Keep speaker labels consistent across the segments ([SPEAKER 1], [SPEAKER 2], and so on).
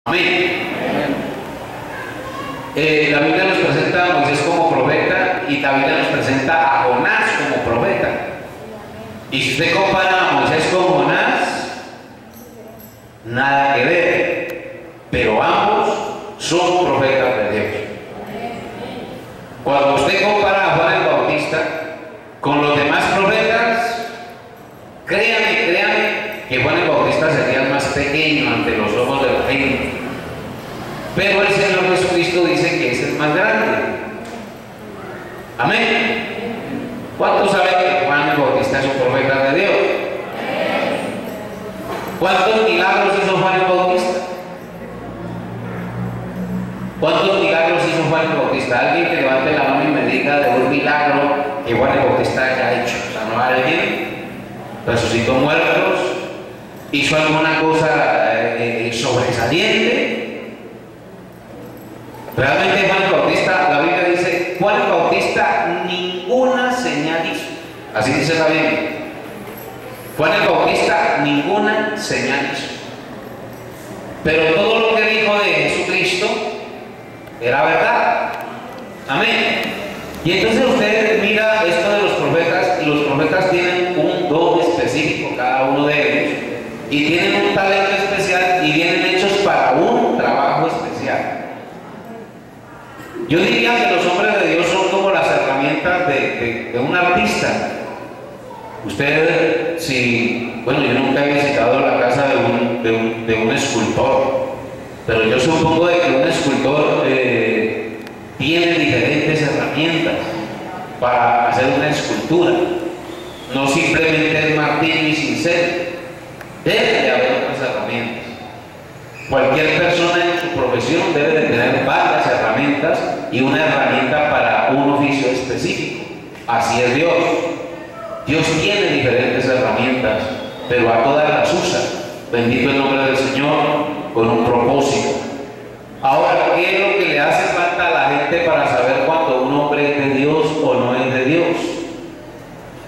[SPEAKER 1] Amén. La Biblia nos presenta a Moisés como profeta y la Biblia nos presenta a Jonás como profeta. Y si usted compara a Moisés con Jonás, nada que ver, pero ambos son profetas de Dios. Cuando usted compara a Juan el Bautista con los demás profetas, créame que Juan el Bautista sería el más pequeño ante los ojos del reino. Pero el Señor Jesucristo dice que es el más grande. Amén. ¿Cuántos saben que Juan el Bautista es un profeta de Dios? ¿Cuántos milagros hizo Juan el Bautista? ¿Cuántos milagros hizo Juan el Bautista? Alguien que levante la mano y me diga de un milagro que Juan el Bautista haya hecho. Sanó a alguien, resucitó muertos, hizo alguna cosa sobresaliente. Realmente Juan el Bautista, la Biblia dice, Juan el Bautista ninguna señal hizo. Así dice la Biblia. Juan el Bautista ninguna señal hizo. Pero todo lo que dijo de Jesucristo era verdad. Amén. Y entonces usted mira esto de los profetas, y los profetas tienen un don específico, cada uno de ellos, y tienen un talento especial y vienen hechos para un trabajo especial. Yo diría que los hombres de Dios son como las herramientas de un artista. Usted, bueno, yo nunca he visitado la casa de un escultor, pero yo supongo de que un escultor tiene diferentes herramientas para hacer una escultura. No simplemente el martillo y cincel. Debe de haber otras herramientas. Cualquier persona en su profesión debe de tener varias herramientas y una herramienta para un oficio específico. Así es Dios. Dios tiene diferentes herramientas, pero a todas las usa. Bendito el nombre del Señor, con un propósito. Ahora, ¿qué es lo que le hace falta a la gente para saber cuando un hombre es de Dios o no es de Dios?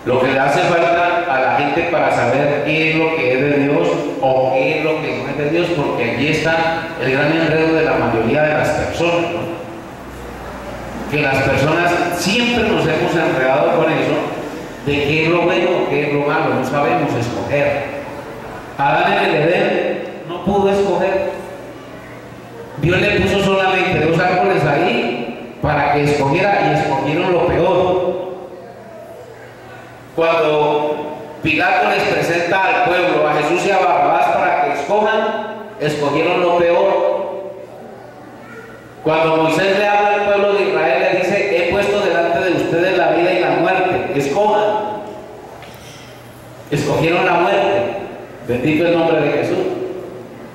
[SPEAKER 1] Lo que le hace falta a la gente para saber qué es lo que es de Dios o qué es lo que no es de Dios, porque aquí está el gran enredo de la mayoría de las personas, ¿no? Que las personas siempre nos hemos enredado con eso, de qué es lo bueno o qué es lo malo, no sabemos escoger. Adán en el Edén no pudo escoger. Dios le puso solamente dos árboles ahí para que escogiera y escogieron lo peor. Cuando Pilato les presenta al pueblo a Jesús y a Barrabás para que escogieron lo peor. Cuando Moisés le habla al pueblo de Israel, le dice, he puesto delante de ustedes la vida y la muerte, escojan. Escogieron la muerte. Bendito el nombre de Jesús.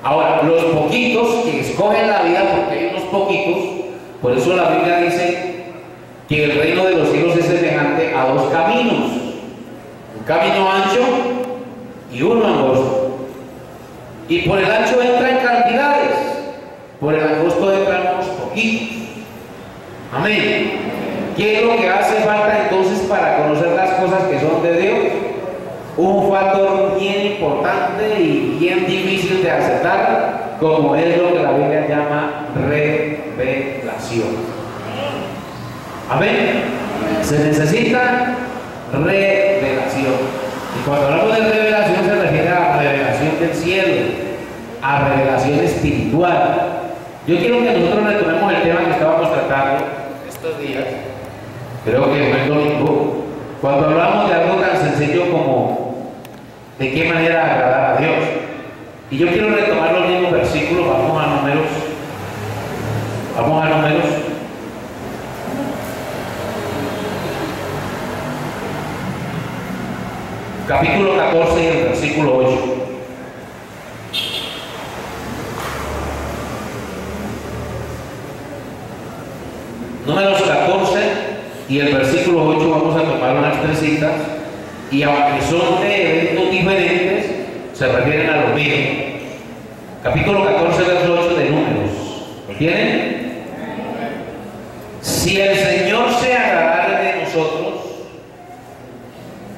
[SPEAKER 1] Ahora, los poquitos que escogen la vida, porque hay unos poquitos, por eso la Biblia dice que el reino de los cielos es semejante a dos caminos. Un camino ancho y uno angosto. Y por el ancho entran cantidades, por el angosto entran unos poquitos. Amén. ¿Qué es lo que hace falta entonces para conocer las cosas que son de Dios? Un factor bien importante y bien difícil de aceptar, como es lo que la Biblia llama revelación. Amén. Se necesita revelación. Y cuando hablamos de revelación se refiere a la revelación del cielo, a revelación espiritual. Yo quiero que nosotros retomemos el tema que estábamos tratando estos días, creo que fue el domingo, cuando hablamos de algo tan sencillo como de qué manera agradar a Dios. Y yo quiero retomar los mismos versículos. Vamos a Números. Capítulo 14 y el versículo 8. Números 14 y el versículo 8, vamos a tomar unas tres citas, y aunque son de eventos diferentes, se refieren a lo mismo. Capítulo 14, verso 8 de Números. ¿Lo tienen? Si el Señor se agradare de nosotros,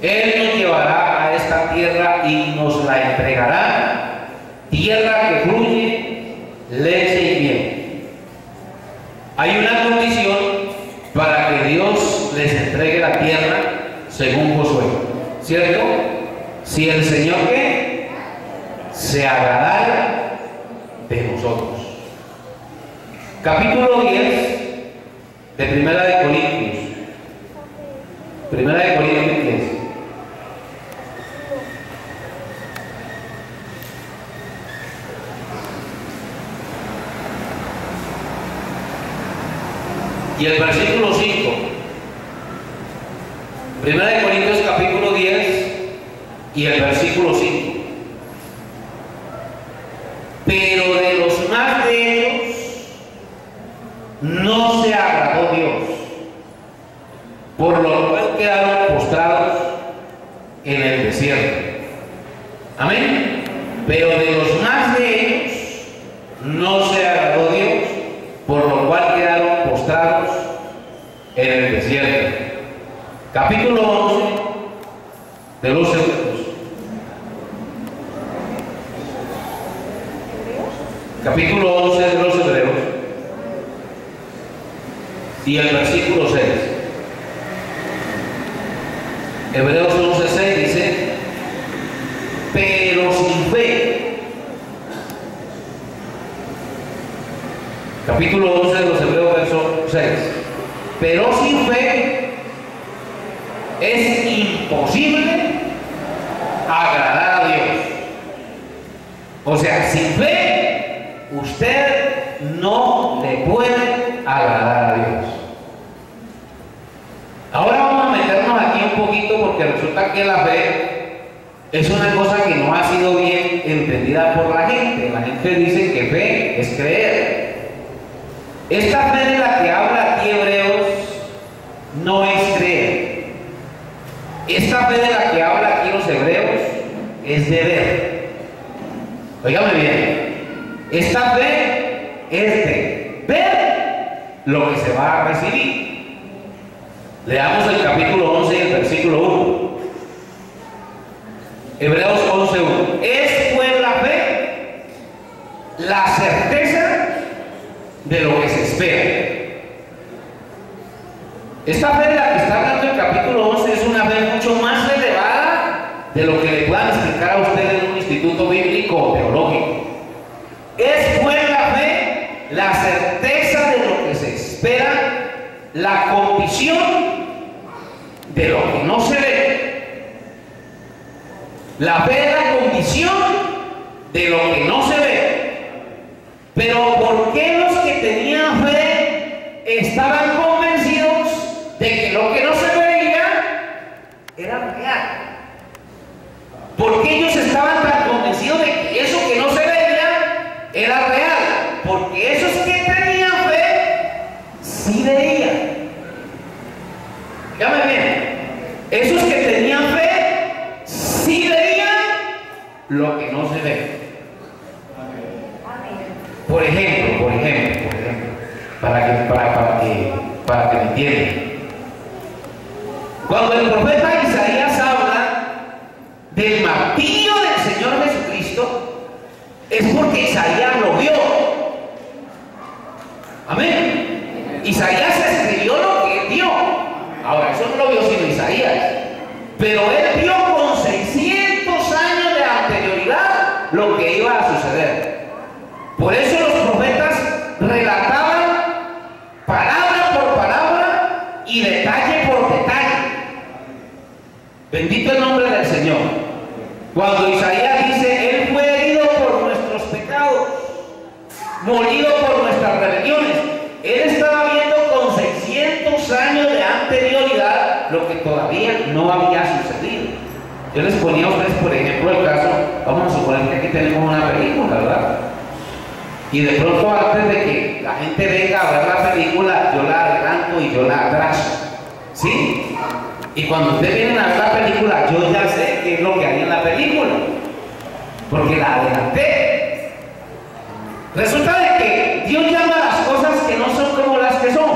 [SPEAKER 1] Él nos llevará a esta tierra y nos la entregará, tierra que fluye leche tienen miedo. Hay una condición para que Dios les entregue la tierra según Josué, ¿cierto? Si el Señor ¿qué? Se agradara de nosotros. Capítulo 10 de Primera de Corintios. Primera de Corintios 10. Y el versículo 5. Primera de Corintios capítulo 10 y el versículo 5. Pero de los más de ellos no se agradó Dios, por lo cual quedaron postrados en el desierto. Amén. Pero de los más de ellos no se agradó Dios, por lo cual quedaron postrados en el desierto. Capítulo 11 de los Hebreos. Capítulo 11 de los Hebreos y el versículo 6. Hebreos 11:6 dice: pero sin fe. Capítulo 11 de los Hebreos, verso 6. Pero sin fe es imposible agradar a Dios. O sea, sin fe usted no le puede agradar a Dios. Ahora vamos a meternos aquí un poquito, porque resulta que la fe es una cosa que no ha sido bien entendida por la gente. La gente dice que fe es creer. Esta fe de la que habla aquí Hebreos no es creer. Esta fe de la que habla aquí los Hebreos es de ver. Óigame bien. Esta fe es de ver lo que se va a recibir. Leamos el capítulo 11 y el versículo 1. Hebreos 11:1. Es pues la fe la certeza de lo que se espera. Esta fe de la que está hablando el capítulo 11 es una fe mucho más elevada de lo que le puedan explicar a ustedes en un instituto bíblico o teológico. Es pues la fe la certeza de lo que se espera, la convicción de lo que no se ve. La fe es la convicción de lo que no se ve. Pero ¿por qué los que tenían fe estaban convencidos de que lo que no se veía era real? ¿Por qué ellos estaban tan convencidos de que eso que no se veía era real? Porque esos que tenían fe sí veían. Dígame bien, esos que tenían fe sí veían lo que no se ve. Por ejemplo, para que me entiendan. Cuando el profeta Isaías habla del martirio del Señor Jesucristo, es porque Isaías lo vio. Amén. Isaías escribió lo que él vio. Ahora, eso no lo vio sino Isaías. Pero él vio con 600 años de anterioridad lo que iba a suceder. Por eso los profetas relataban palabra por palabra y detalle por detalle. Bendito el nombre del Señor. Cuando Isaías dice: Él fue herido por nuestros pecados, molido por nuestras rebeliones, él estaba viendo con 600 años de anterioridad lo que todavía no había sucedido. Yo les ponía a ustedes, por ejemplo, el caso, vamos a suponer que aquí tenemos una película, ¿verdad? Y de pronto, antes de que la gente venga a ver la película, yo la adelanto y yo la atraso, ¿sí? Y cuando ustedes vienen a ver la película, yo ya sé qué es lo que hay en la película, porque la adelanté. Resulta de que Dios llama las cosas que no son como las que son,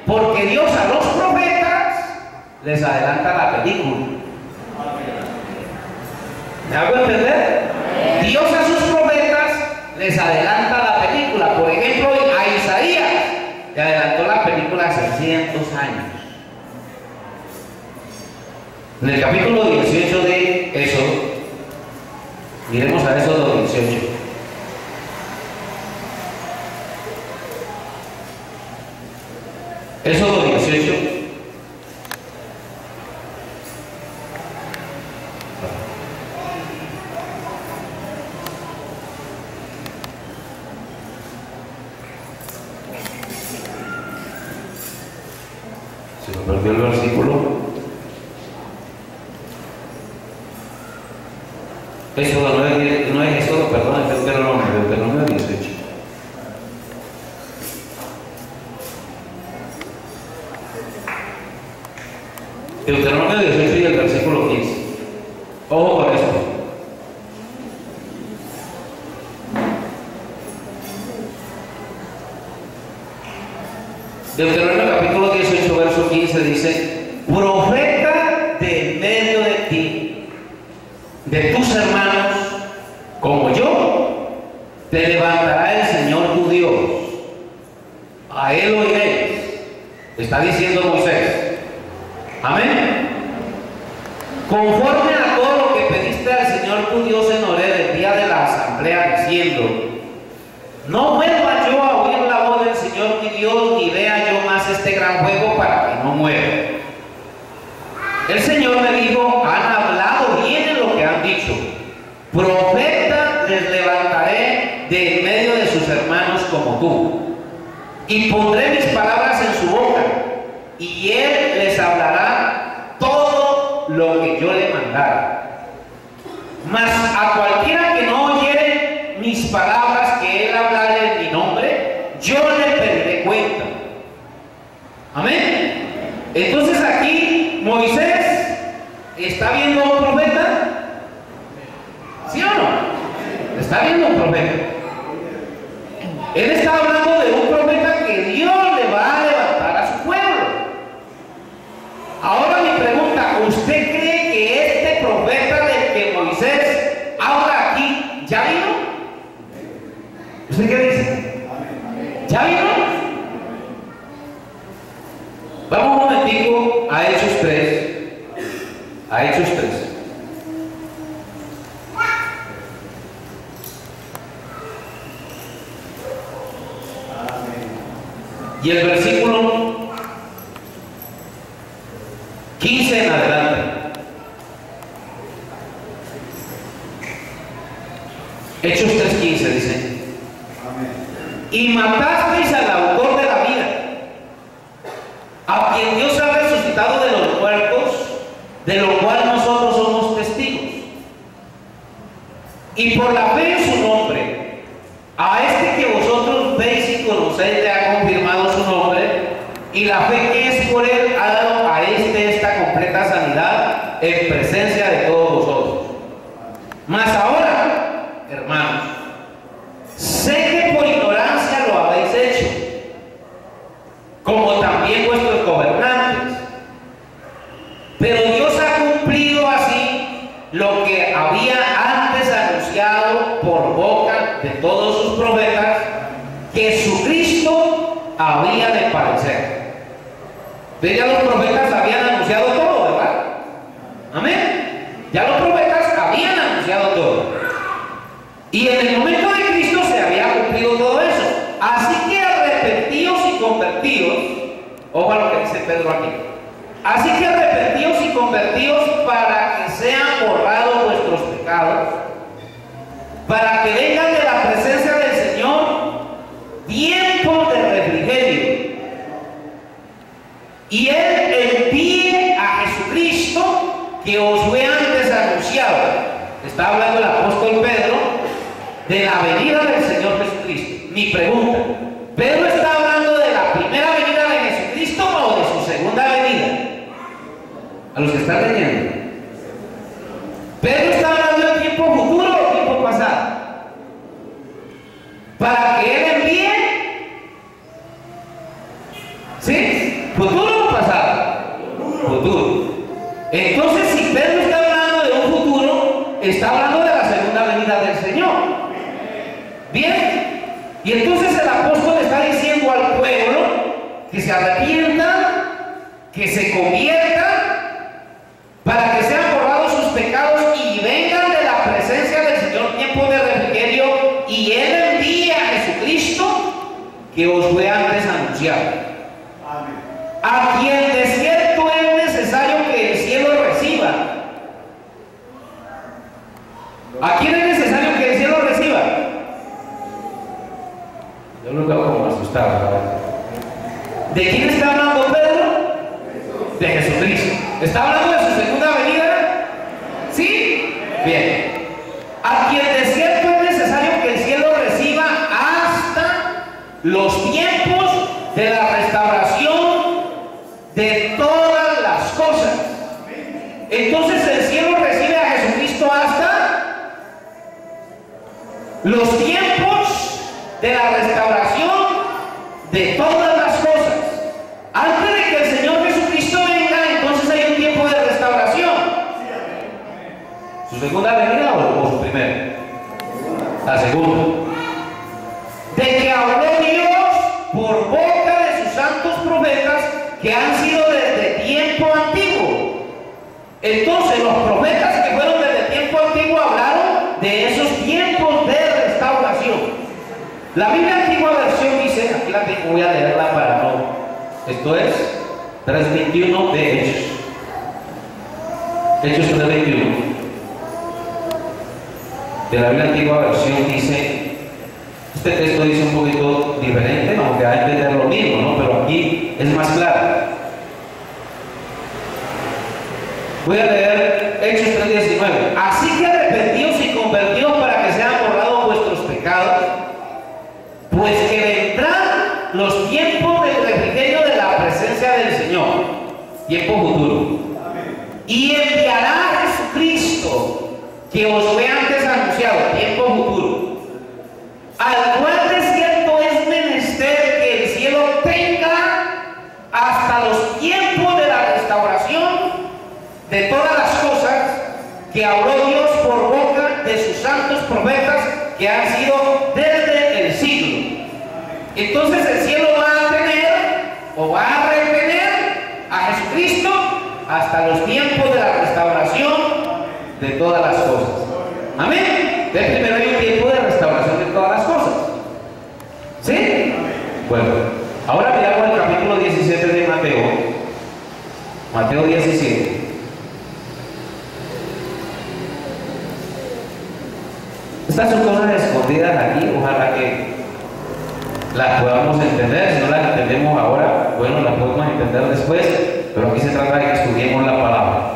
[SPEAKER 1] porque Dios a los profetas les adelanta la película. ¿Me hago entender? Dios a sus profetas les adelanta la película. Por ejemplo, hace cientos años. En el capítulo 18 de Éxodo, miremos a Éxodo 18. Éxodo 18. Se me perdió el versículo. Éxodo 9, no es Éxodo, perdón, es Deuteronomio 18. Deuteronomio 18 y el versículo 15. Ojo con esto. Deuteronomio capítulo 18, verso 15 dice: profeta de medio de ti, de tus hermanos, como yo, te levantará el Señor tu Dios. A él oiréis. Está diciendo Moisés. Amén. Conforme a todo lo que pediste al Señor tu Dios en Horeb el día de la asamblea, diciendo: no vuelva yo a oír la voz del Señor mi Dios, ni vea yo más este gran juego para que no muera. El Señor me dijo: han hablado bien en lo que han dicho. Profeta les levantaré de en medio de sus hermanos como tú, y pondré mis palabras en su boca, y él les hablará todo lo que yo le mandara. Mas a cualquiera que no oyere mis palabras que él hablare en mi nombre, yo le pediré cuenta. Amén. Entonces aquí Moisés está viendo a un profeta. ¿Sí o no? Está viendo a un profeta. Él está hablando de un profeta que Dios le va a levantar a su pueblo. Ahora mi pregunta: ¿usted cree que este profeta del que Moisés habla aquí ya vino? ¿Usted qué dice? ¿Ya vino? Vamos un momentico a Hechos 3. A Hechos 3. Y el versículo 15 en adelante. Hechos 3:15 dice: y matasteis al autor de la vida, a quien Dios ha resucitado de los muertos, de lo cual nosotros somos testigos. Y por la fe en su nombre, a este que vosotros veis y conocéis le ha confirmado su nombre, y la fe que es por él ha dado a este esta completa sanidad en presencia de todos vosotros. Mas ahora, hermanos, sé que por ignorancia lo habéis hecho, como también vuestros gobernantes, pero Dios ha cumplido así lo que había antes anunciado por boca de todos sus profetas, que su Cristo había de padecer. Ya los profetas habían anunciado todo, ¿verdad? Amén. Ya los profetas habían anunciado todo. Y en el momento de Cristo se había cumplido todo eso. Así que arrepentíos y convertíos. Ojo a lo que dice Pedro aquí. Así que arrepentíos y convertíos para que sean borrados vuestros pecados, para que vengan de la presencia del Señor tiempos de refrigerio, y Él envíe a Jesucristo que os fue antes anunciado. Está hablando el apóstol Pedro de la venida del Señor Jesucristo. Mi pregunta: ¿Pedro está hablando de la primera venida de Jesucristo o de su segunda venida? A los que están leyendo, ¿Pedro está hablando de tiempo futuro o tiempo pasado? Para que Él envíe, ¿sí? ¿Futuro o pasado? Futuro. Entonces, si Pedro está hablando de un futuro, está hablando de la segunda venida del Señor. Bien. Y entonces el apóstol está diciendo al pueblo que se arrepientan, que se conviertan, para que sean borrados sus pecados y vengan de la presencia del Señor tiempo de refrigerio, y Él envía a Jesucristo que os fue antes anunciado. Amén. A quien de cierto es necesario que el cielo reciba. ¿A quién es necesario que el cielo reciba? Yo lo veo como asustado, ¿verdad? ¿De quién está hablando Pedro? De Jesucristo. ¿Está hablando de su segunda venida? ¿Sí? Bien. A quien de cierto es necesario que el cielo reciba hasta los tiempos de la restauración de todas las cosas. Entonces el cielo recibe a Jesucristo hasta los tiempos de la restauración de todas las cosas. Antes de que el Señor Jesucristo venga, entonces hay un tiempo de restauración. ¿Su segunda venida o su primera? La segunda. De que habló Dios por boca de sus santos profetas que han sido desde tiempo antiguo. Entonces los profetas que fueron desde tiempo antiguo hablaron de esos tiempos de restauración. La Biblia Antigua Versión dice, aquí la tengo, voy a leerla para no. Esto es 3:21 de Hechos. Hechos 3:21. De la Biblia Antigua Versión dice, este texto dice un poquito diferente, aunque hay que entender lo mismo, ¿no? Pero aquí es más claro. Voy a leer Hechos 3:19. Así que arrepentidos y convertidos para que sean borrados vuestros pecados, pues que vendrán los tiempos del refrigerio de la presencia del Señor, tiempo futuro. Y enviará a Jesucristo, que os fue antes anunciado, tiempo futuro, al cual de cierto es menester que el cielo tenga hasta los tiempos de la restauración de todas las cosas que habló Dios por boca de sus santos profetas que han sido desde el siglo. Entonces el cielo va a tener o va a retener a Jesucristo hasta los tiempos de la restauración de todas las cosas. Amén. De primero hay un tiempo de restauración de todas las cosas. ¿Sí? Bueno, ahora miramos el capítulo 17 de Mateo. Mateo 17. Estas son cosas escondidas aquí, ojalá que las podamos entender. Si no las entendemos ahora, bueno, las podemos entender después, pero aquí se trata de que estudiemos la palabra.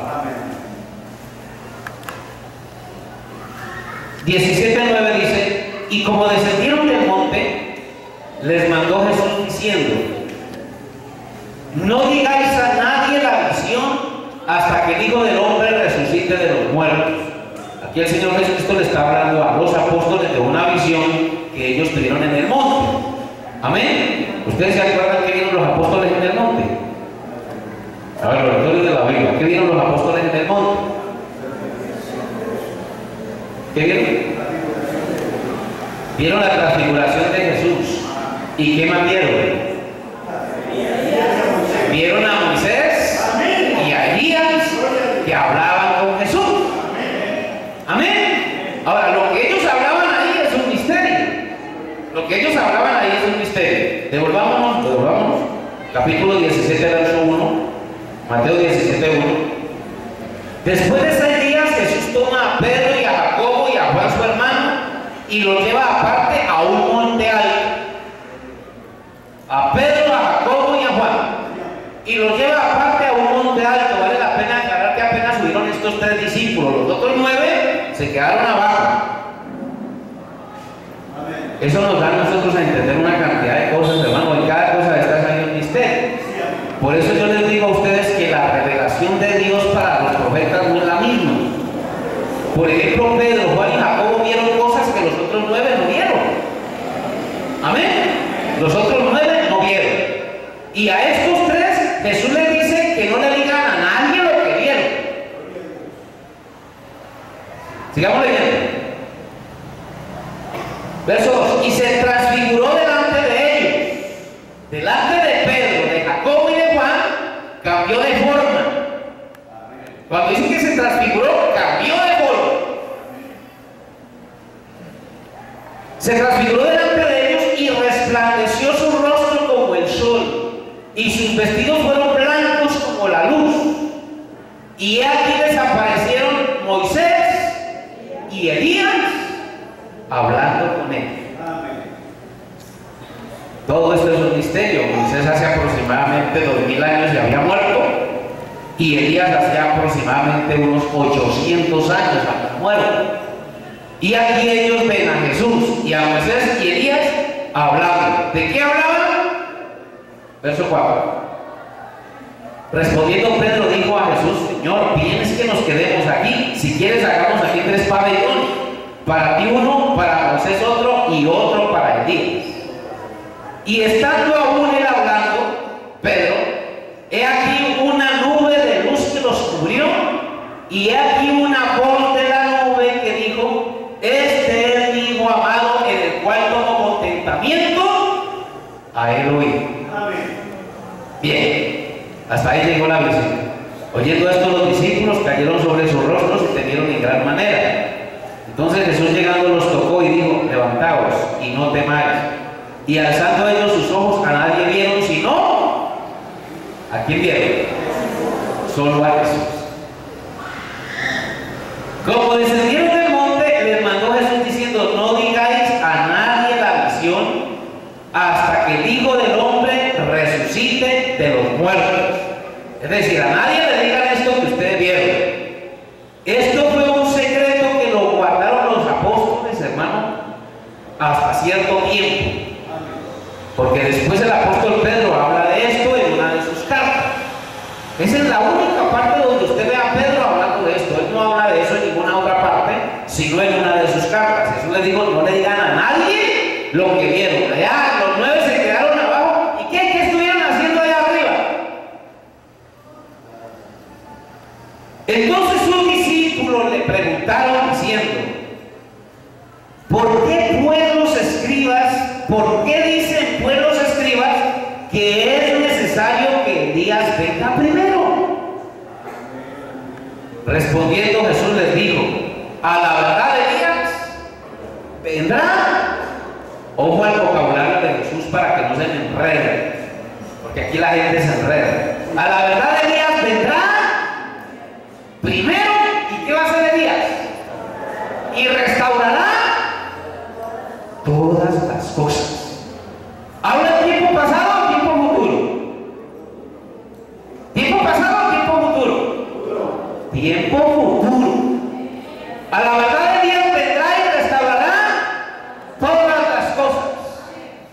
[SPEAKER 1] 17:9 dice, y como descendieron del monte, les mandó Jesús diciendo, no digáis a nadie la visión hasta que el Hijo del Hombre resucite de los muertos. Aquí el Señor Jesucristo le está hablando a los apóstoles de una visión que ellos tuvieron en el monte. Amén. ¿Ustedes se acuerdan que vieron los apóstoles en el monte? A ver, los lectores de la Biblia, ¿qué vieron los apóstoles en el monte? ¿Qué vieron? Vieron la transfiguración de Jesús. ¿Y qué más vieron? Vieron a Moisés y a Elías que hablaban con Jesús. Amén. Ahora, lo que ellos hablaban ahí es un misterio. Lo que ellos hablaban ahí es un misterio. Devolvámonos. Capítulo 17, verso 1. Mateo 17, 1. Después de 6 días, Jesús toma a Pedro y a Jacobo y a Juan su hermano y los lleva aparte a un monte alto. A Pedro, a Jacobo y a Juan. Y los lleva aparte a un monte alto. Vale la pena aclarar que apenas subieron estos 3 discípulos. Los otros 9 se quedaron abajo. Eso nos da a nosotros a entender una cantidad de cosas, hermano. Y cada cosa de estas hay un misterio. Por eso yo les digo a ustedes que la revelación de Dios para los profetas no es la misma. Por ejemplo, Pedro, Juan y Jacobo vieron cosas que los otros 9 no vieron. Amén. Los otros 9 no vieron. Y a estos 3 Jesús les dice que no le digan a nadie lo que vieron. Sigamos leyendo. Verso 2. Y se transfiguró delante de ellos, delante de Pedro, Se transfiguró delante de ellos y resplandeció su rostro como el sol, y sus vestidos fueron blancos como la luz. Y aquí desaparecieron Moisés y Elías hablando con él. Todo esto es un misterio. Moisés hace aproximadamente 2000 años se había muerto, y Elías hacía aproximadamente unos 800 años había muerto. Y aquí ellos ven a Jesús y a Moisés y Elías hablando. ¿De qué hablaban? Verso 4. Respondiendo Pedro dijo a Jesús: Señor, ¿vienes que nos quedemos aquí? Si quieres, hagamos aquí 3 pabellones, para ti uno, para Moisés otro y otro para Elías. Y estando aún él hablando, Pedro, he aquí una nube de luz que los cubrió, y he aquí una voz de la nube que dijo: este es mi Hijo amado, en el cual tomo contentamiento a él oír. Bien, hasta ahí llegó la visión. Oyendo esto, los discípulos cayeron sobre sus rostros y temieron en gran manera. Entonces Jesús, llegando, los tocó y dijo: levantaos y no temáis. Y alzando ellos sus ojos, a nadie vieron sino ¿a quién vieron? Solo a Jesús. Como descendieron del monte, les mandó Jesús diciendo: no digáis a nadie la visión hasta que el Hijo del Hombre resucite de los muertos. Es decir, a nadie le digan esto que ustedes vieron. Esto fue un secreto que lo guardaron los apóstoles, hermano, hasta cierto tiempo. Porque después el apóstol Pedro habla de esto en una de sus cartas. Esa es la única parte donde usted ve a Pedro hablando de esto. Él no habla de eso en ninguna otra parte, sino en una de sus cartas. Jesús les dijo: no le digan a nadie lo que vieron. Allá los 9 se quedaron abajo. ¿Y qué estuvieron haciendo allá arriba? Entonces sus discípulos le preguntaron diciendo: ¿por qué pues los escribas, por qué dicen pues los escribas que es necesario que Elías venga primero? Respondiendo Jesús les dijo: a la verdad Elías vendrá. Ojo al vocabulario de Jesús para que no se me enrede, porque aquí la gente se enreda. A la verdad Elías vendrá primero. ¿Y qué va a hacer Elías? Y restaurará todas las cosas. ¿Habla de tiempo pasado o tiempo futuro? ¿Tiempo pasado o tiempo futuro? Tiempo futuro. A la verdad Elías vendrá y restaurará todas las cosas.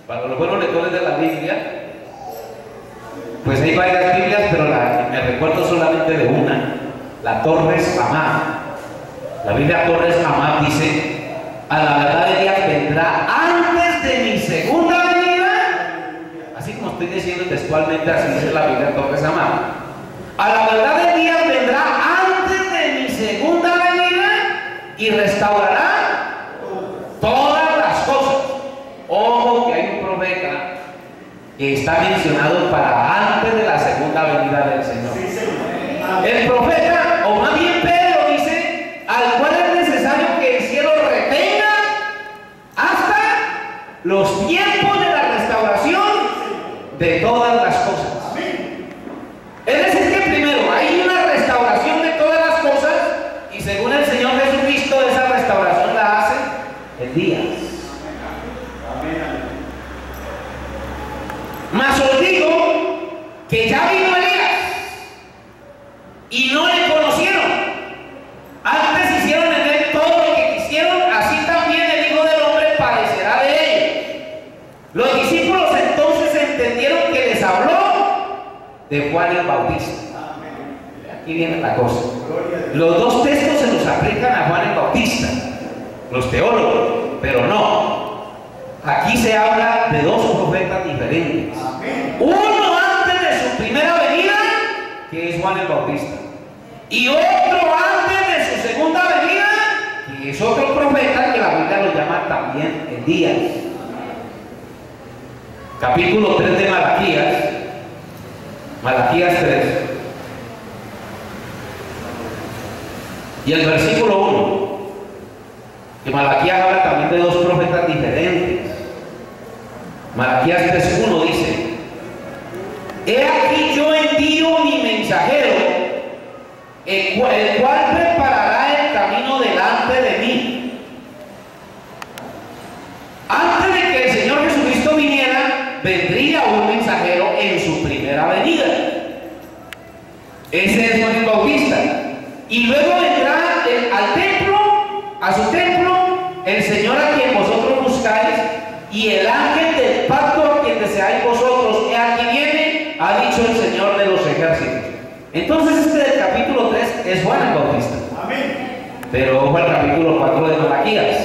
[SPEAKER 1] Para los buenos lectores de la Biblia, pues hay varias Biblias, pero me recuerdo solamente de una, la Torres Amá. La Biblia Torres Amá dice: a la verdad Elías vendrá antes de mi segunda venida. Así como estoy diciendo textualmente, así dice la Biblia Torres Amá. A la verdad Elías vendrá antes de mi segunda venida y restaurará todas las cosas. Ojo que hay un profeta que está mencionado para antes de la segunda venida del Señor. El profeta, o más bien Pedro, dice: al cual es necesario que el cielo retenga hasta los tiempos de la restauración de todas las cosas. Es decir, que primero hay una restauración de todas las cosas, y según el Señor Jesucristo, esa restauración la hace en días. Mas os digo que ya vino Elías y no le conocieron. Antes hicieron en él todo lo que quisieron, así también el Hijo del Hombre padecerá de ellos. Los discípulos entonces entendieron que les habló de Juan el Bautista. Aquí viene la cosa. Los dos textos se los aplican a Juan el Bautista, los teólogos, pero no. Aquí se habla de dos profetas diferentes. Uno antes de su primera venida, que es Juan el Bautista, y otro antes de su segunda venida, que es otro profeta que la Biblia lo llama también Elías. Capítulo 3 de Malaquías, Malaquías 3, y el versículo 1, que Malaquías habla también de dos profetas diferentes. Malaquías 3:1 dice: he aquí yo envío mi mensajero, el cual preparará el camino delante de mí. Antes de que el Señor Jesucristo viniera, vendría un mensajero en su primera venida. Ese es Juan el Bautista. Y luego vendrá al templo, a su templo, el Señor a quien vosotros buscáis, y el ángel del pacto a quien deseáis vosotros. He aquí viene, ha dicho el Señor de los ejércitos. Entonces este del capítulo 3 es Juan el Bautista. Amén. Pero ojo al capítulo 4 de Malaquías.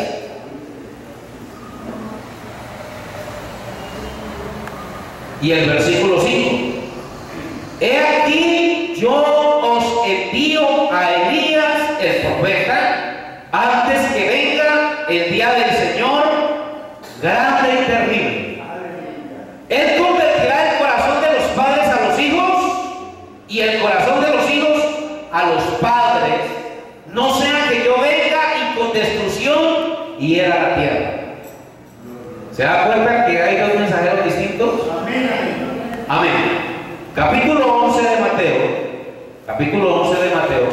[SPEAKER 1] Y el versículo 5: he aquí yo os envío a Elías el profeta antes que venga el día del Señor grande y terrible. Él convertirá el corazón de los padres a los hijos y el corazón de los hijos a los padres, no sea que yo venga y con destrucción hiera la tierra. ¿Se da cuenta que hay dos mensajeros distintos? Amén. Amén. Capítulo 11 de Mateo. Capítulo 11 de Mateo.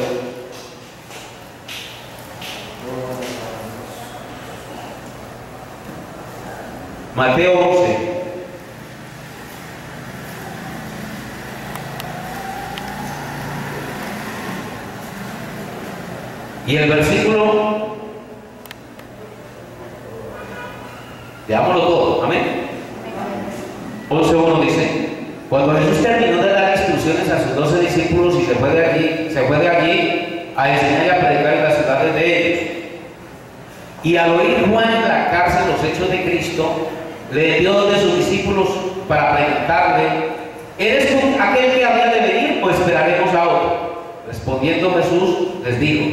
[SPEAKER 1] Mateo 11. Y el versículo, leámoslo todo, amén. 11:1 dice: cuando Jesús terminó de dar instrucciones a sus 12 discípulos y se fue de allí a enseñar y a predicar en las ciudades de ellos, y al oír Juan en la cárcel los hechos de Cristo, le envió 2 de sus discípulos para preguntarle: ¿eres tú aquel que había de venir o esperaremos a otro? Respondiendo Jesús les dijo: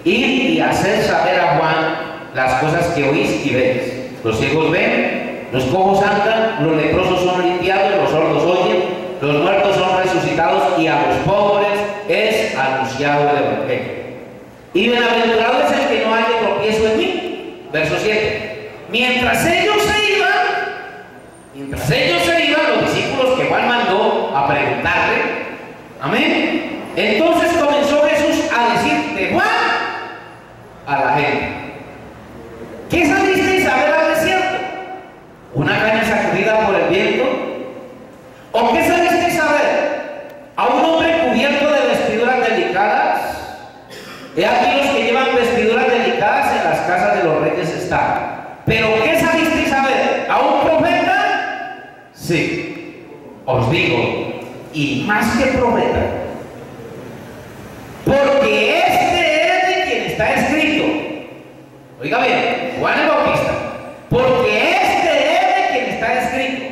[SPEAKER 1] id y haced saber a Juan las cosas que oís y veis. Los ciegos ven, los cojos andan, los leprosos son limpiados, los sordos oyen, los muertos son resucitados, y a los pobres es anunciado el evangelio. Y bienaventurado es el que no haya tropiezo en mí. Verso 7. Mientras ellos se iban, los discípulos que Juan mandó a preguntarle, amén, entonces comenzó Jesús a decir de Juan a la gente: ¿qué salisteis a ver al desierto? ¿Una caña sacudida por el viento? ¿O qué salisteis a ver? ¿A un hombre cubierto de vestiduras delicadas? He aquí los que llevan vestiduras delicadas en las casas de los reyes están. ¿Pero qué salisteis a ver? ¿A un profeta? Sí, os digo, y más que profeta, porque este es de quien está escrito. Oiga bien, Juan el Bautista: porque este es de quien está escrito: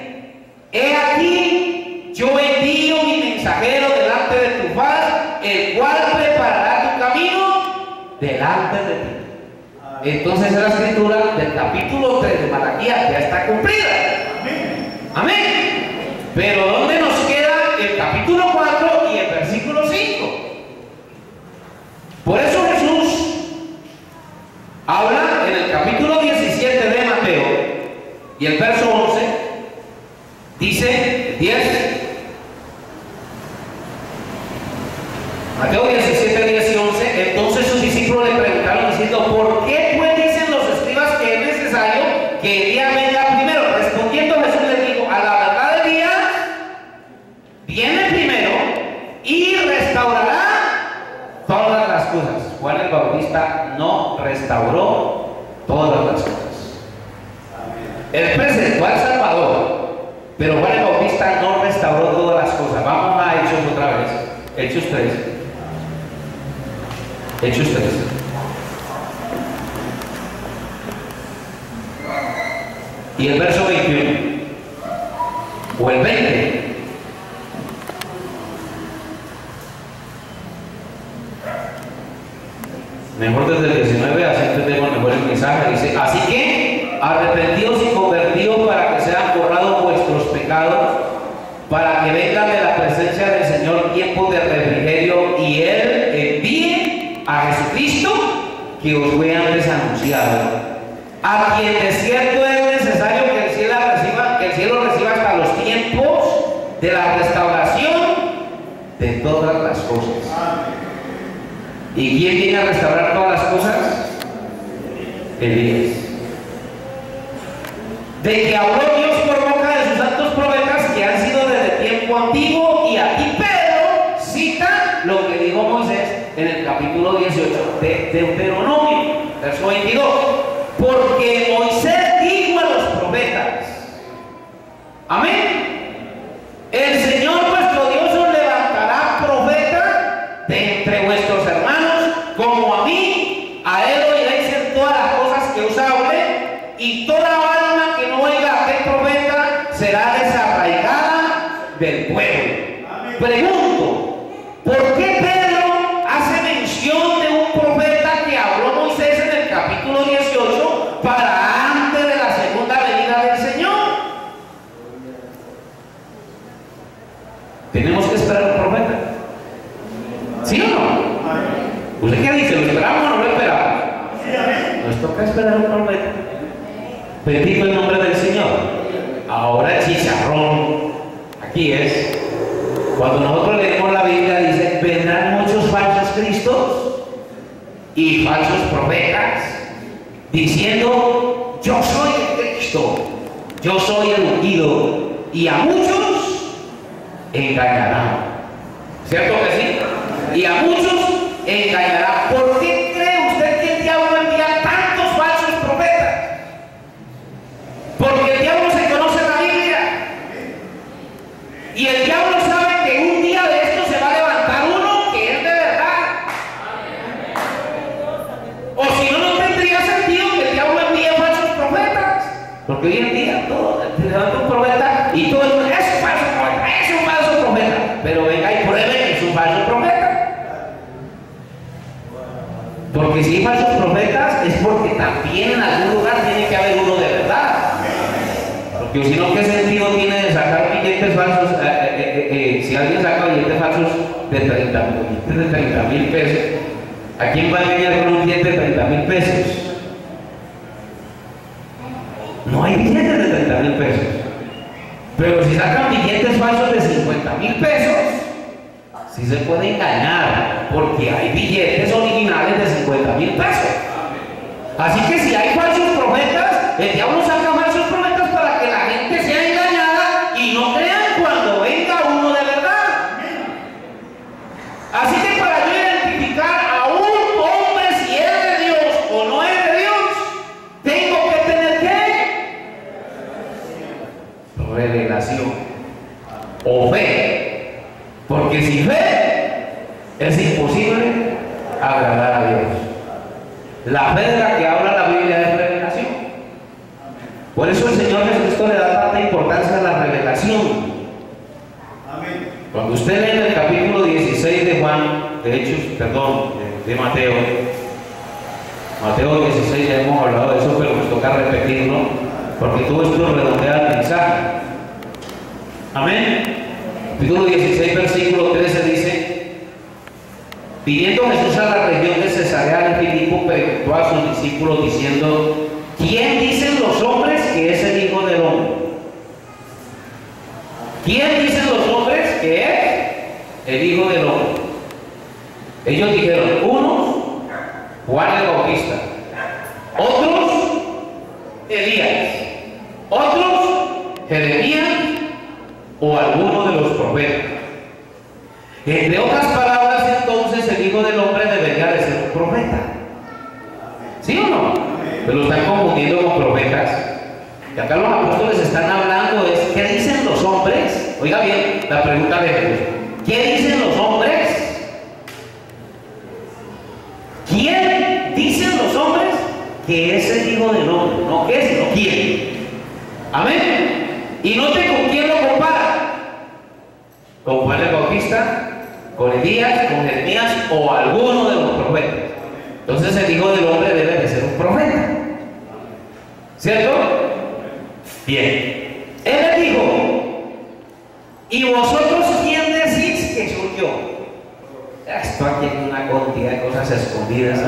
[SPEAKER 1] he aquí yo envío mi mensajero delante de tu faz, el cual preparará tu camino delante de ti. Entonces la escritura del capítulo 3 de Malaquías ya está cumplida. Amén. Amén. Pero ¿dónde nos queda el capítulo 4 y el versículo 5? Por eso Jesús habla en el capítulo 17 de Mateo y el verso 11, dice 10, Mateo 17, 10 y 11. Entonces sus discípulos le preguntaron diciendo: ¿por qué pues dicen los escribas que es necesario que Elías venga primero? Respondiendo Jesús les dijo: a la verdad Elías viene primero y restaurará todas las cosas. Juan el Bautista no restauró todas las cosas. Él presentó al Salvador, pero Juan el Bautista no restauró todas las cosas. Vamos a Hechos otra vez. Hechos 3. Hechos 3. Y el verso 21 o el 20. Mejor desde el 19, así entendemos mejor el mensaje. Dice: así que arrepentidos y convertidos para que sean borrados vuestros pecados, para que vengan de la presencia del Señor tiempos de refrigerio, y Él envíe a Jesucristo, que os fue antes anunciado, a quien de cierto es necesario que el cielo reciba hasta los tiempos de la restauración de todas las cosas. ¿Y quién viene a restaurar todas las cosas? Elías. De que habló Dios por boca de sus santos profetas que han sido desde tiempo antiguo, y aquí Pedro cita lo que dijo Moisés en el capítulo 18 de Deuteronomio, verso 22. Porque Moisés dijo a los profetas, amén, el Señor vuestro Dios os levantará profeta de entre vuestros hermanos, como a mí, a él oiréis en todas las cosas que os hable, y toda alma que no oiga a aquel profeta será desarraigada del pueblo. Pregunto, ¿por qué Pedro hace mención de un profeta que habló Moisés en el capítulo 18 para antes de la segunda venida del Señor? ¿Tenemos que esperar un profeta? ¿Sí o no? ¿Usted qué dice? ¿Lo esperamos o no lo esperamos? Nos toca esperar un profeta. Bendito el nombre del Señor. Ahora el chicharrón aquí es cuando nosotros leemos la Biblia, dice: vendrán muchos falsos cristos y falsos profetas diciendo: yo soy el Cristo, yo soy el ungido, y a muchos engañarán. ¿Cierto que sí? Y a muchos engañarán. ¿Por qué cree usted que el diablo envía tantos falsos profetas? Porque el diablo se conoce la Biblia, y el diablo sabe que un día de esto se va a levantar uno que es de verdad. O si no, no tendría sentido que el diablo envíe falsos profetas, porque hoy en día todo se levanta un profeta y todo el mundo es un falso profeta, es un falso profeta. Pero venga y pruebe que es un falso profeta. Porque si hay falsos profetas es porque también en algún lugar tiene que haber uno de verdad. Porque si no, ¿qué sentido tiene de sacar billetes falsos? Si alguien saca billetes falsos de 30,000 pesos, ¿a quién va a engañar con un billete de 30,000 pesos? No hay billetes de 30,000 pesos. Pero si sacan billetes falsos de 50,000 pesos, sí se puede engañar, porque hay billetes originales de 50,000 pesos. Así que si hay falsos profetas, el diablo saca falsos profetas para que la gente sea engañada y no crean cuando venga uno de verdad. Así que para yo identificar a un hombre si es de Dios o no es de Dios, tengo que tener ¿qué? Revelación o fe. Porque sin fe es imposible agradar a Dios. La fe de la que habla la Biblia es revelación. Por eso el Señor Jesucristo le da tanta importancia a la revelación. Amén. Cuando usted lee en el capítulo 16 de Juan, de Mateo, Mateo 16, ya hemos hablado de eso, pero nos toca repetirlo, porque todo esto redondea el mensaje. Amén. Capítulo 16, versículo 13 dice: viniendo Jesús a la región de Cesarea de Filipo, preguntó a sus discípulos diciendo: ¿quién dicen los hombres que es el Hijo del Hombre? ¿Quién dicen los hombres que es el Hijo del Hombre? Ellos dijeron: unos, Juan el Bautista; otros, Elías; otros, Jeremías o alguno de los profetas. Entre otras palabras, entonces el Hijo del Hombre debería de ser un profeta. ¿Sí o no? Se lo están confundiendo con profetas. Y acá los apóstoles están hablando es ¿qué dicen los hombres? Oiga bien, la pregunta de Jesús: ¿qué dicen los hombres? ¿Quién dicen los hombres que es el Hijo del Hombre? No qué, sino quién. Amén. Y note con quién lo compara: con Juan el Bautista, con Elías, con Jeremías o alguno de los profetas. Entonces el Hijo del Hombre debe de ser un profeta, ¿cierto? Bien. Él les dijo: ¿y vosotros quién decís que soy yo? Esto aquí hay una cantidad de cosas escondidas.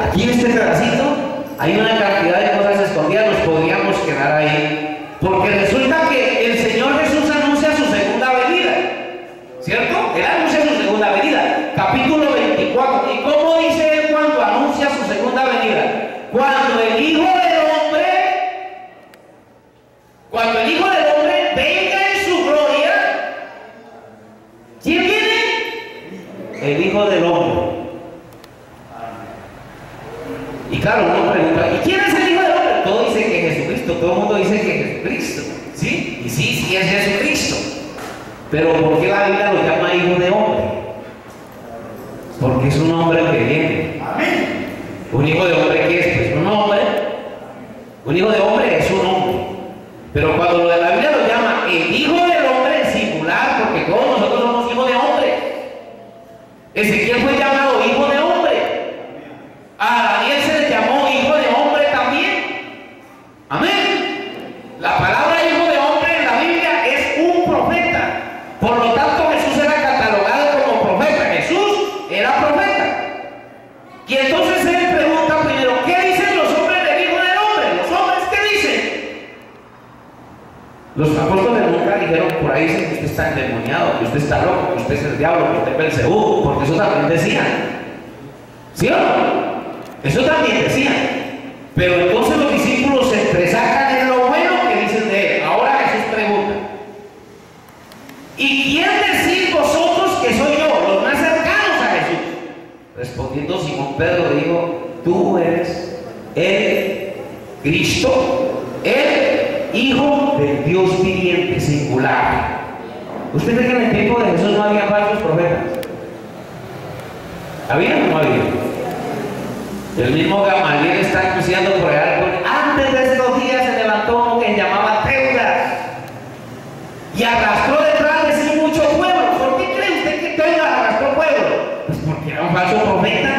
[SPEAKER 1] Aquí en este pedacito hay una cantidad de cosas escondidas. Nos podríamos quedar ahí Porque resulta que el Señor Jesús anuncia su segunda venida, ¿cierto? Él anuncia su segunda venida, capítulo 24. ¿Y cómo dice él cuando anuncia su segunda venida? Cuando el Hijo del Hombre venga en su gloria. ¿Quién viene? El Hijo del Hombre. Y claro, uno pregunta, ¿y quién es el Hijo del Hombre? Todo dice que es Jesucristo, todo el mundo dice que es Jesucristo, ¿sí? Y sí es Jesucristo. Pero ¿por qué la Biblia lo llama Hijo de Hombre? Porque es un hombre que viene. Amén. ¿Un hijo de hombre qué es? Pues un hombre. Un hijo de hombre es un hombre. Pero cuando la Biblia lo llama el Hijo del Hombre en singular, porque todos nosotros somos hijos de hombre. Ezequiel fue llamado hijo de hombre. A Daniel se le llamó hijo de hombre también. Amén. La palabra hijo de hombre en la Biblia es un profeta. Por lo tanto, Jesús era catalogado como profeta. Jesús era profeta. Y entonces él pregunta primero, ¿qué dicen los hombres del Hijo del Hombre? ¿Los hombres qué dicen? Los apóstoles nunca dijeron, por ahí dicen que usted está endemoniado, que usted está loco, que usted es el diablo, que usted es Belcebú, porque eso también decían. ¿Sí o no? Eso también decían. Pero entonces los discípulos se entresacan en lo bueno que dicen de él. Ahora Jesús pregunta, ¿y quién decís vosotros que soy yo? Los más cercanos a Jesús. Respondiendo Simón Pedro dijo, tú eres el Cristo, el Hijo del Dios viviente, singular. ¿Usted cree que en el tiempo de Jesús no había falsos profetas? ¿Había o no había? El mismo Gamaliel está anunciando por allá. Antes de estos días se levantó uno que se llamaba Teudas y arrastró detrás de sí mucho pueblo. ¿Por qué cree usted que Teudas arrastró pueblo? Pues porque era un falso profeta.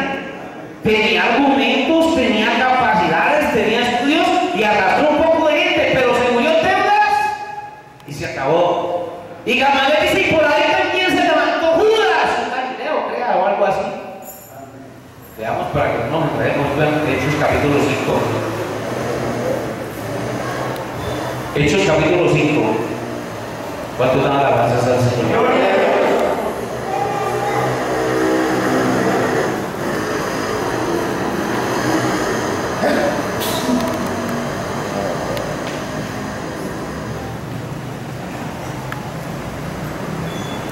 [SPEAKER 1] Tenía argumentos, tenía capacidades, tenía estudios y arrastró un poco de gente, pero se murió Teudas y se acabó. Y Gamaliel dice, y por ahí también se levantó Judas, un Galileo, crea, o algo así. Veamos para que no nos enredemos. Hechos capítulo 5. Hechos capítulo 5. ¿Cuánto dan alabanzas al Señor?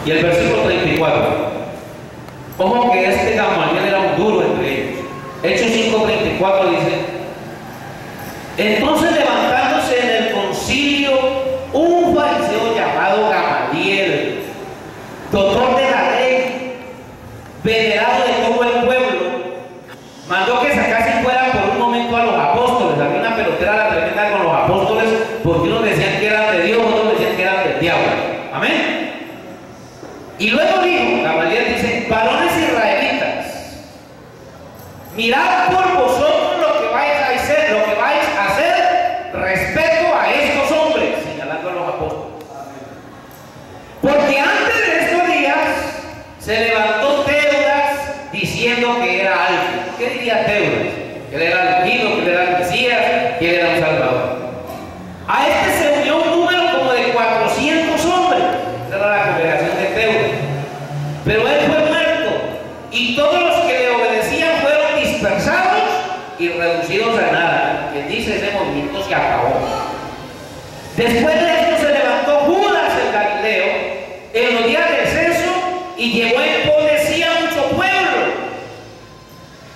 [SPEAKER 1] Y el versículo 34. Ojo que este Gamaliel era un duro entre ellos. Hechos 5:34 dice, entonces levantándose en el concilio un fariseo llamado Gamaliel, doctor de la ley, venerado de todo el pueblo, mandó que sacasen fuera por un momento a los apóstoles. Había una pelotera la tremenda con los apóstoles, porque unos decían que eran de Dios, otros decían que eran del diablo. Amén. Y luego dijo, Gamaliel dice, varones israelitas, mirad por vosotros lo que vais a hacer respecto a estos hombres, señalando a los apóstoles. Porque antes de estos días se levantó Teudas diciendo que era alguien. ¿Qué diría Teudas? Que él era el ungido, que él era el Mesías, que él era un Salvador. A este se unió un número como de 400 hombres. Esa era la congregación de Teudas. Pero él fue muerto y todos los que le obedecían fueron dispersados y reducidos a nada. Quien dice, ese movimiento se acabó. Después de esto se levantó Judas el Galileo en los días del censo y llevó en pos de sí a mucho pueblo.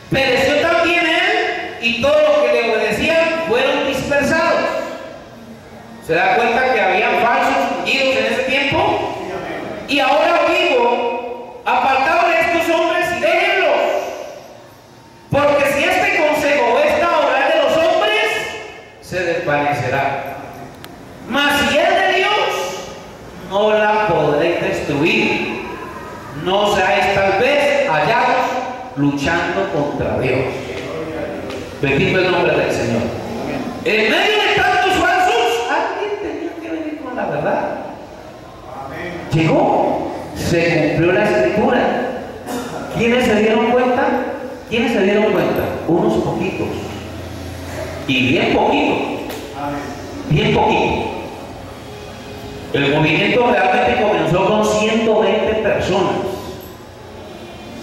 [SPEAKER 1] Pereció también él y todos los que le obedecían fueron dispersados. ¿Se da cuenta que había falsos ungidos en ese tiempo? Y ahora digo, apartados de estos hombres y déjenlos, porque si este consejo o esta obra es de los hombres, se desvanecerá. Mas si es de Dios, no la podréis destruir. No seáis tal vez hallados luchando contra Dios. Bendito el nombre del Señor. En medio de tantos falsos, alguien tenía que venir con la verdad. Llegó, se cumplió la escritura. ¿Quiénes se dieron cuenta? ¿Quiénes se dieron cuenta? Unos poquitos. Y bien poquitos. Bien poquitos. El movimiento realmente comenzó con 120 personas.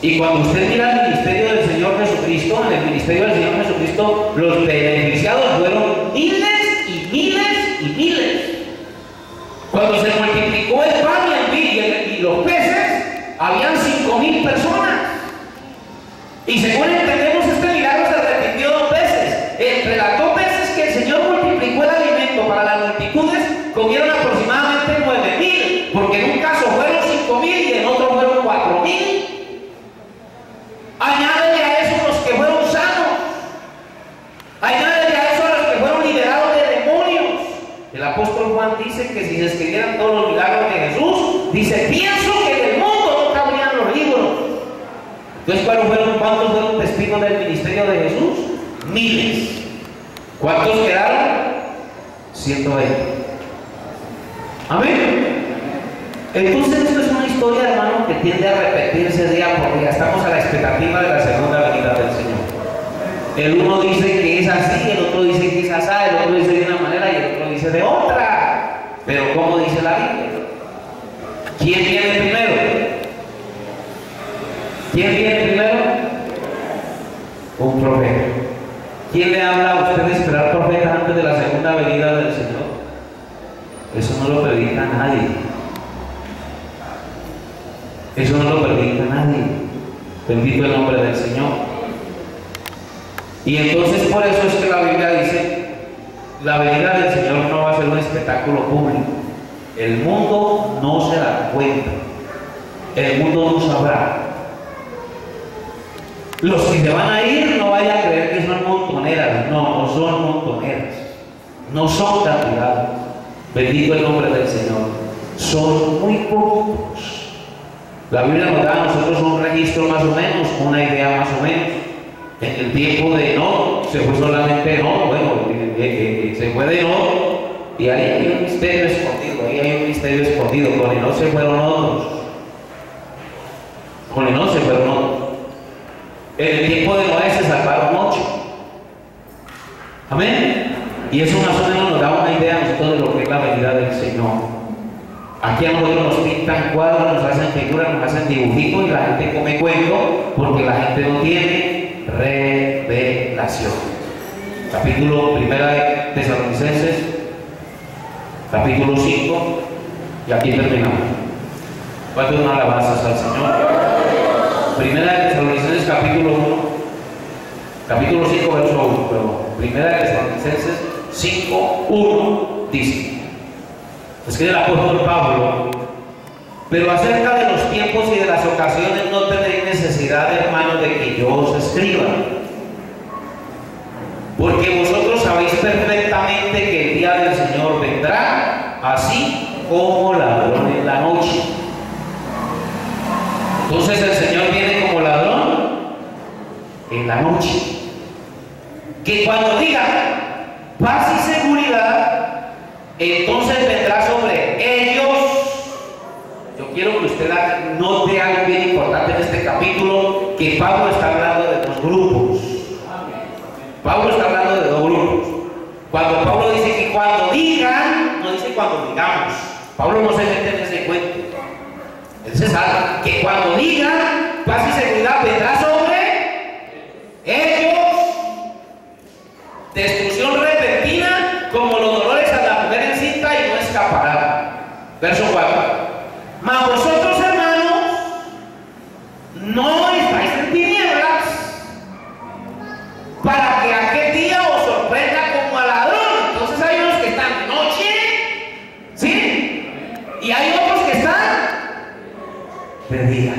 [SPEAKER 1] Y cuando usted mira el ministerio del Señor Jesucristo, en el ministerio del Señor Jesucristo, los beneficiados fueron miles y miles y miles. Cuando se multiplicó el pan y los peces, habían 5,000 personas. Y según entendemos, este milagro se repitió 2 veces. Entre las 2 veces que el Señor multiplicó el alimento para las multitudes, comieron aproximadamente 9,000, porque en un caso fueron 5,000 y en otro fueron 4,000. Añádele a eso los que fueron sanos. Añádele a eso a los que fueron liberados de demonios. El apóstol Juan dice que si se escribieran todos los milagros de Jesús, dice, pienso que en el mundo no cabrían los libros. Entonces, ¿cuántos fueron testigos del ministerio de Jesús? Miles. ¿Cuántos quedaron? 120. Amén. Entonces, esto es una historia, hermano, que tiende a repetirse día por día. Estamos a la expectativa de la segunda venida del Señor. El uno dice que es así, el otro dice que es así, el otro dice de una manera y el otro dice de otra. Pero ¿cómo dice la Biblia? ¿Quién viene primero? ¿Quién viene primero? Un profeta. ¿Quién le habla a usted de esperar profeta antes de la segunda venida del Señor? Eso no lo predica nadie. Eso no lo predica nadie. Bendito el nombre del Señor. Y entonces por eso es que la Biblia dice, la venida del Señor no va a ser un espectáculo público. El mundo no se da cuenta. El mundo no sabrá. Los que se van a ir no vayan a creer que son montoneras. No, no son montoneras. No son cantidades. Bendito el nombre del Señor. Son muy pocos. La Biblia nos da a nosotros un registro más o menos, una idea más o menos. En el tiempo de Enoc se fue solamente Enoc, se fue de Enoc y ahí hay un misterio escondido, Con Enoc se fueron otros. En el tiempo de Noé se salvaron 8. Amén. Y eso más o menos nos da una idea a nosotros de lo que es la venida del Señor. Aquí a nosotros nos pintan cuadros, nos hacen figuras, nos hacen dibujitos y la gente come cuento porque la gente no tiene revelación. Capítulo 1 de Tesalonicenses, capítulo 5, y aquí terminamos. ¿Cuántas son alabanzas al Señor? 1 de Tesalonicenses, capítulo 1, capítulo 5, verso 1, pero 1 de Tesalonicenses 5, 1 dice, escribe el apóstol Pablo, pero acerca de los tiempos y de las ocasiones no tenéis necesidad, hermanos, de que yo os escriba, porque vosotros sabéis perfectamente que el día del Señor vendrá así como ladrón en la noche. Entonces el Señor viene como ladrón en la noche, que cuando diga paz y seguridad, entonces vendrá sobre ellos. Yo quiero que usted note algo bien importante en este capítulo, que Pablo está hablando de 2 grupos. Pablo está hablando de 2 grupos. Cuando Pablo dice que cuando digan, no dice cuando digamos. Pablo no se mete en ese cuento. Él se sabe que cuando digan paz y seguridad vendrá sobre ellos destrucción repentina como los dolores a la mujer encinta y no escaparán. Verso 4. Mas vosotros, hermanos, no estáis en tinieblas para que aquel día os sorprenda como a ladrón. Entonces hay unos que están de noche, ¿sí? Y hay otros que están de día.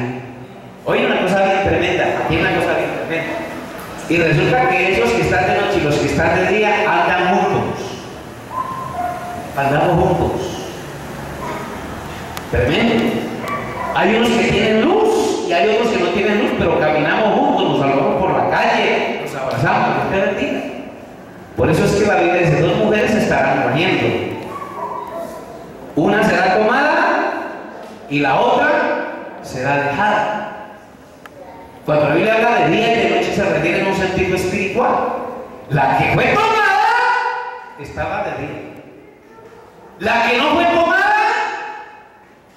[SPEAKER 1] Oye, una cosa bien tremenda, aquí hay una cosa bien tremenda. Y resulta que esos que están de noche y los que están de día andan juntos. Andamos juntos. Tremendo. Hay unos que tienen luz y hay otros que no tienen luz, pero caminamos juntos, nos salvamos por la calle, nos abrazamos, Dios te bendiga. Por eso es que la Biblia dice, 2 mujeres estarán muriendo. Una será tomada y la otra será dejada. Cuando la Biblia habla de día y de noche se refiere en un sentido espiritual. La que fue tomada estaba de día. La que no fue tomada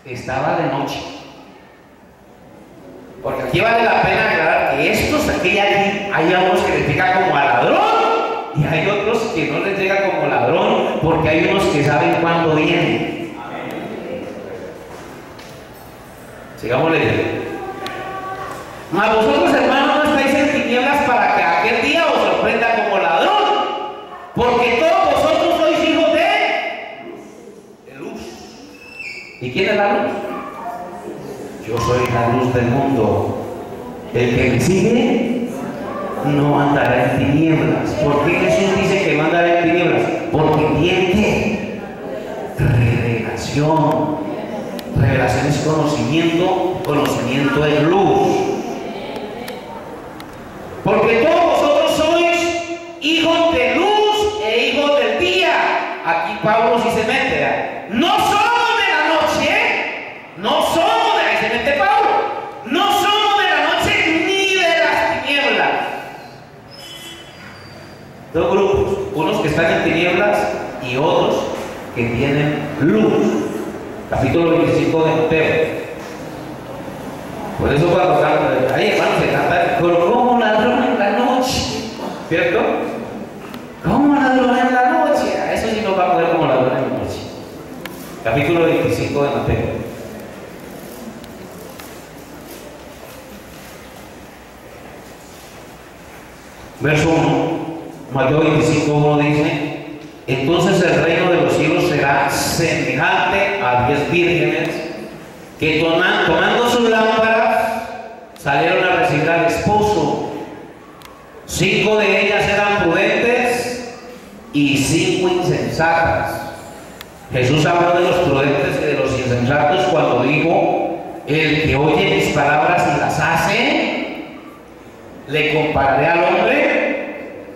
[SPEAKER 1] estaba de noche. Porque aquí vale la pena aclarar que estos, aquí hay unos que les llega como a ladrón y hay otros que no les llega como ladrón, porque hay unos que saben cuándo vienen. Sigamos leyendo. Mas vosotros, hermanos, no estáis en tinieblas para que aquel día os sorprenda como ladrón, porque todos vosotros sois hijos de luz. ¿Y quién es la luz? Yo soy la luz del mundo. El que me sigue no andará en tinieblas. ¿Por qué Jesús dice que no andará en tinieblas? Porque tiene que revelación. Revelación es conocimiento, conocimiento es luz. Porque todos vosotros sois hijos de luz e hijos del día. Aquí Pablo sí se mete, ¿eh? No somos de la noche, no somos de, ahí se mete Pablo, no somos de la noche ni de las tinieblas. Dos grupos, unos que están en tinieblas y otros que tienen luz. Capítulo 25 de Mateo. Por eso cuando canta, ay hermano, se canta el coro, como ladrón en la noche, ¿cierto? Como ladrón en la noche. A eso sí nos va a poder como ladrón en la noche. Capítulo 25 de Mateo. Verso 1. Mateo 25, 1 dice: entonces el reino de los cielos será semejante a 10 vírgenes que tomando sus lámparas salieron a recibir al esposo. 5 de ellas eran prudentes y 5 insensatas. Jesús habló de los prudentes y de los insensatos cuando dijo: el que oye mis palabras y las hace, le compararé al hombre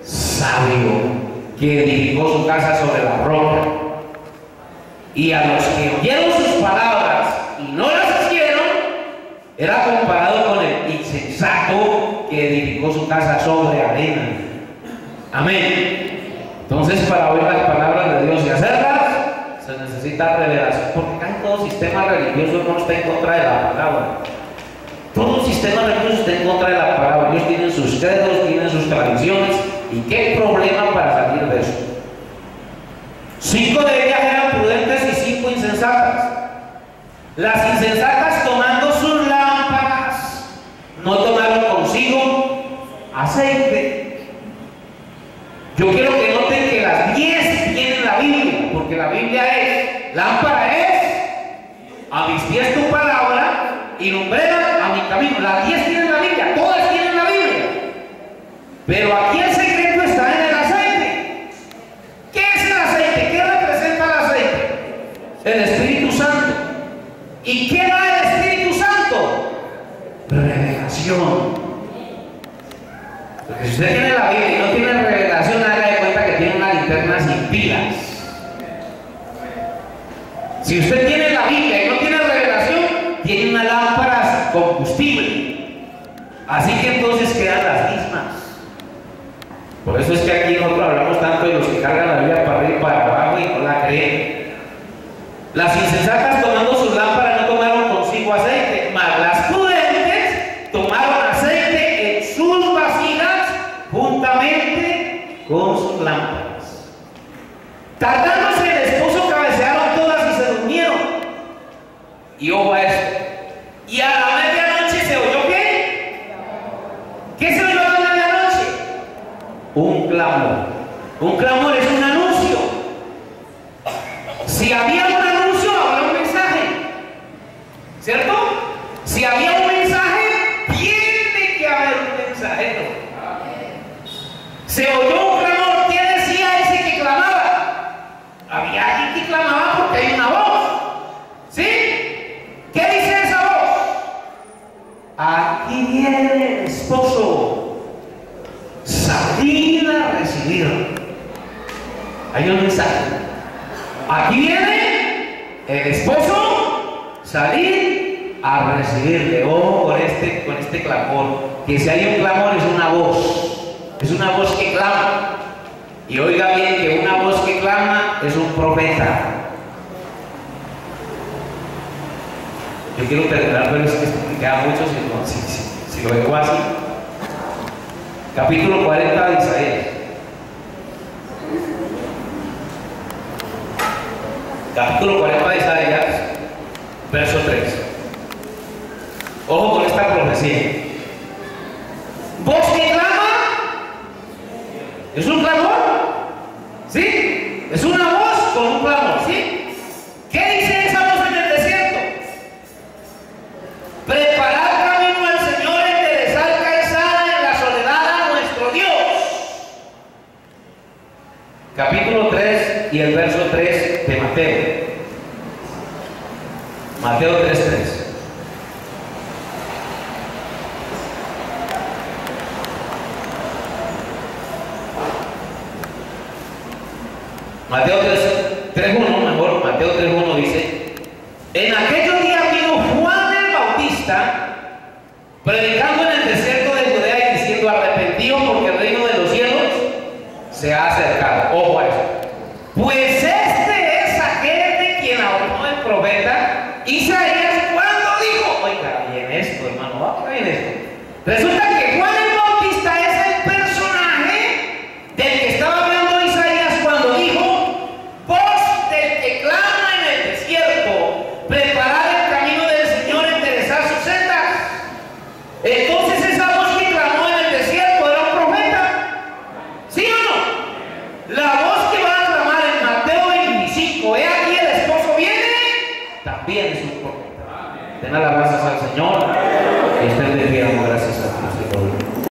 [SPEAKER 1] sabio que edificó su casa sobre la roca. Y a los que oyeron sus palabras y no las hicieron, era comparado con el insensato que edificó su casa sobre arena. Amén. Entonces, para oír las palabras de Dios y hacerlas, se necesita revelación, porque casi todo sistema religioso no está en contra de la palabra. Todo sistema religioso está en contra de la palabra. Ellos tienen sus credos, tienen sus tradiciones. ¿Y qué problema para salir de eso? 5 de ellas eran prudentes y 5 insensatas. Las insensatas, tomando sus lámparas, no tomaron consigo aceite. Yo quiero que noten que las 10 tienen la Biblia, porque la Biblia es: lámpara es a mis pies tu palabra y lumbrera a mi camino. Las 10 tienen la Biblia, todas tienen la Biblia. Pero aquí el secreto está en el aceite. ¿Qué es el aceite? ¿Qué representa el aceite? El Espíritu Santo. ¿Y qué da el Espíritu Santo? Revelación. Porque si usted tiene la Biblia y no tiene revelación, haga de cuenta que tiene una linterna sin pilas. Si usted tiene la Biblia y no tiene revelación, tiene una lámpara sin combustible. Así que entonces quedan las mismas. Por eso es que aquí nosotros hablamos tanto de los que cargan la Biblia para arriba y para abajo y no la creen. Las insensatas, tomando sus lámparas, no tomaron consigo aceite, mas las prudentes tomaron aceite en sus vasijas juntamente con sus lámparas. Tardándose el esposo, cabecearon todas y se durmieron. Y ojo a esto. Y a la medianoche se oyó ¿qué? ¿Qué se oyó a la medianoche? Un clamor. Un clamor es un anuncio. Si había un anuncio, había un mensaje. ¿Cierto? Si había un mensaje, tiene que haber un mensajero. Se oyó un clamor. ¿Qué decía ese que clamaba? Había alguien que clamaba porque hay una voz. ¿Sí? ¿Qué dice esa voz? Aquí viene el esposo. Salid a recibirlo. Hay un mensaje. Aquí viene el esposo. Salid a recibirle. Ojo con este clamor. Que si hay un clamor es una voz. Es una voz que clama. Y oiga bien que una voz que clama es un profeta. Yo quiero terminar, pero es que esto me queda mucho si lo dejo así. Capítulo 40 de Isaías. Capítulo 40 de Isaías, verso 3. Ojo con esta profecía. Voz que clama. ¿Es un clamor? ¿Sí? Es una voz con un clamor, ¿sí? ¿Qué dice esa voz en el desierto? Preparad camino al Señor, enderezar calzada en la soledad a nuestro Dios. Capítulo 3 y el verso 3 de Mateo. Mateo 3:3. Mateo 3:1, mejor, Mateo 3:1 dice: en aquellos días vino Juan el Bautista predicando en el desierto de Judea y diciendo: arrepentidos porque el reino de los cielos se ha acercado. Ojo a eso. Pues este es aquel de quien habló el profeta Isaías cuando dijo, oiga bien esto, hermano, oiga bien esto. Resulta que Juan el Bautista es el personaje del que estaba hablando Isaías cuando dijo: voz del que clama en el desierto, preparad el camino del Señor, enderezar sus sendas. Entonces esa voz que clamó en el desierto era un profeta, ¿sí o no? La voz que va a clamar en Mateo 25, he aquí el esposo viene, también es un profeta. Den alabanzas al Señor.